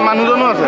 মানুহজনো আছে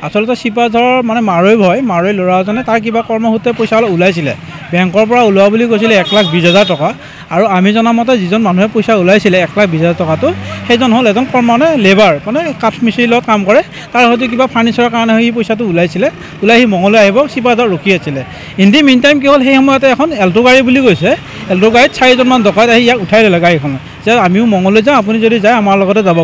আচলতে চিপাঝাৰৰ মানে মাৰৈ ভয় মাৰৈ ল'ৰাজনে তাৰ কিবা কৰ্মসূত্ৰে পইচা অলপ ওলাইছিলে বেংকৰ পৰা ওলোৱা বুলি কৈছিলে 1,20,000 টকা আৰু আমি জনা মতে যিজন মানুহে পইচা ওলাইছিলে 1,20,000 টকাটো সেইজন হ'ল এজন মানে লেবাৰ মানে কাঠ মিস্ত্ৰীৰ লগত কাম কৰে তাৰ হয়তো কিবা ফাৰ্নিচাৰৰ কাৰণে সি পইচাটো ওলাইছিলে ওলাই সি মঙললৈ আহিব চিপাঝাৰ ৰখি আছিলে ইন দি মিন টাইম কি হ'ল সেই সময়তে এখন এল্টো গাড়ী বুলি কৈছে এল্টো গাড়ীত 4জনমান ডকাইত আহি ইয়াক উঠাই ল'লে গাড়ীখনত যে আমিও মঙললৈ যাওঁ আপুনি যদি যায় আমাৰ লগতে যাব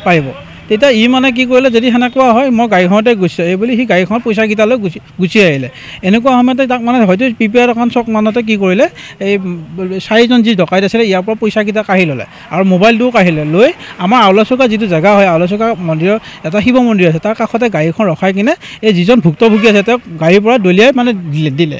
পাৰিব তেতিয়া ই মানে কি কৰিলে যদি সেনেকুৱা হয় মই গাড়ীখনতে গুচি এই বুলি সি গাড়ীখনত পইচাকেইটালৈ গুচি আহিলে এনেকুৱা সময়তে তাক মানে হয়তো পিপিআৰ এখন চক মানতে কি কৰিলে এই 4জন যি ডকাইত আছিলে ইয়াৰ পৰা পইচাকেইটা কাঢ়ি ল'লে আৰু মোবাইলটোও কাঢ়িলে লৈ আমাৰ আউলাচুকা যিটো জেগা হয় আউলাচুকা মন্দিৰৰ এটা শিৱ মন্দিৰ আছে তাৰ কাষতে গাড়ীখন ৰখাই কিনে এই যিজন ভুক্তভোগী আছে তেওঁক গাড়ীৰ পৰা দলিয়াই মানে দিলে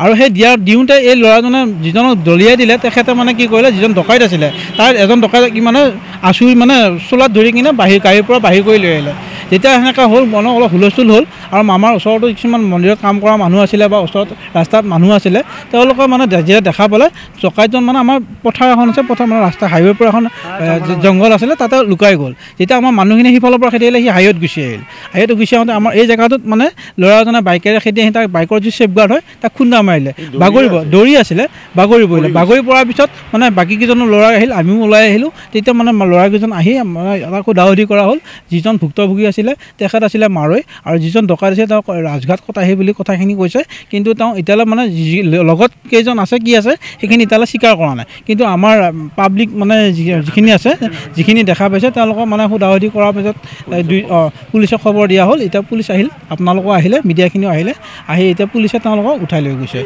আৰু সেই দিওঁতে এই ল'ৰাজনে যিজনক দলিয়াই দিলে তেখেতে মানে কি কৰিলে যিজন ডকাইত আছিলে তাৰ এজন ডকাইত কি মানে আঁচুৰি মানে চোলাত ধৰি কিনে গাড়ীৰ পৰা বাহিৰ কৰি লৈ আহিলে যেতিয়া সেনেকুৱা হ'ল মনৰ অলপ হুলস্থুল হ'ল আৰু আমাৰ ওচৰতো কিছুমান মন্দিৰত কাম কৰা মানুহ আছিলে বা ওচৰত ৰাস্তাত মানুহ আছিলে তেওঁলোকে মানে যেতিয়া দেখা পালে ডকাইতজন মানে আমাৰ পথাৰ এখন আছে পথাৰ মানে ৰাস্তা হাইৱেৰ পৰা এখন জংঘল আছিলে তাতে লুকাই গ'ল যেতিয়া আমাৰ মানুহখিনি সিফালৰ পৰা খেদি আহিলে সি হাইৱেত গুচি আহোঁতে আমাৰ এই জেগাটোত মানে ল'ৰাজনে বাইকেৰে খেদি আহি তাৰ বাইকৰ যি ছেফগাৰ্ড হয় তাক খুন্দা মাৰিলে দৌৰি আছিলে বাগৰি পৰিলে বাগৰি পৰাৰ পিছত মানে বাকীকেইজনো ল'ৰা আহিল আমিও ওলাই আহিলোঁ তেতিয়া মানে ল'ৰাকেইজন আহি মানে আকৌ দাউদি কৰা হ'ল যিজন ভুক্তভোগী আছিলে তেখেত আছিলে মাৰৈ আৰু যিজন ডকাইত আছিলে তেওঁ ৰাজঘাট কটাহি বুলি কথাখিনি কৈছে কিন্তু তেওঁ এতিয়ালৈ মানে লগত কেইজন আছে কি আছে সেইখিনি এতিয়ালৈ স্বীকাৰ কৰা নাই কিন্তু আমাৰ পাব্লিক মানে যিখিনি আছে যিখিনি দেখা পাইছে তেওঁলোকক মানে সুদাহদি কৰাৰ পিছত পুলিচক খবৰ দিয়া হ'ল এতিয়া পুলিচ আহিল আপোনালোকো আহিলে মিডিয়াখিনিও আহিলে আহি এতিয়া পুলিচে তেওঁলোকক উঠাই লৈ গৈছে